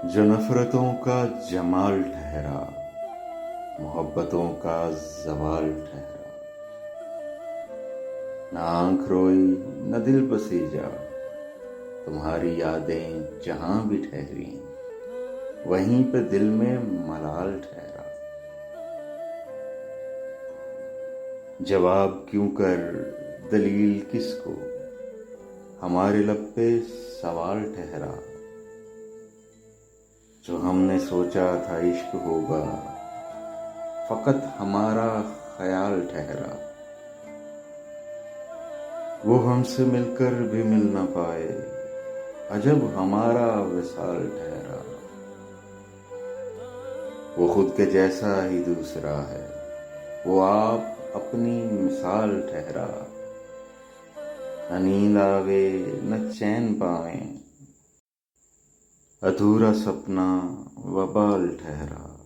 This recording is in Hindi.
जो नफरतों का जमाल ठहरा, मोहब्बतों का जवाल ठहरा। न आंख रोई न दिल बसीजा, तुम्हारी यादें जहां भी ठहरी, वहीं पे दिल में मलाल ठहरा। जवाब क्यों कर, दलील किसको, हमारे लब पे सवाल ठहरा। जो हमने सोचा था इश्क होगा, फकत हमारा ख्याल ठहरा। वो हमसे मिलकर भी मिल ना पाए, अजब हमारा विसाल ठहरा। वो खुद के जैसा ही दूसरा है, वो आप अपनी मिसाल ठहरा। न नींद आवे न चैन पावें, अधूरा सपना वबाल ठहरा।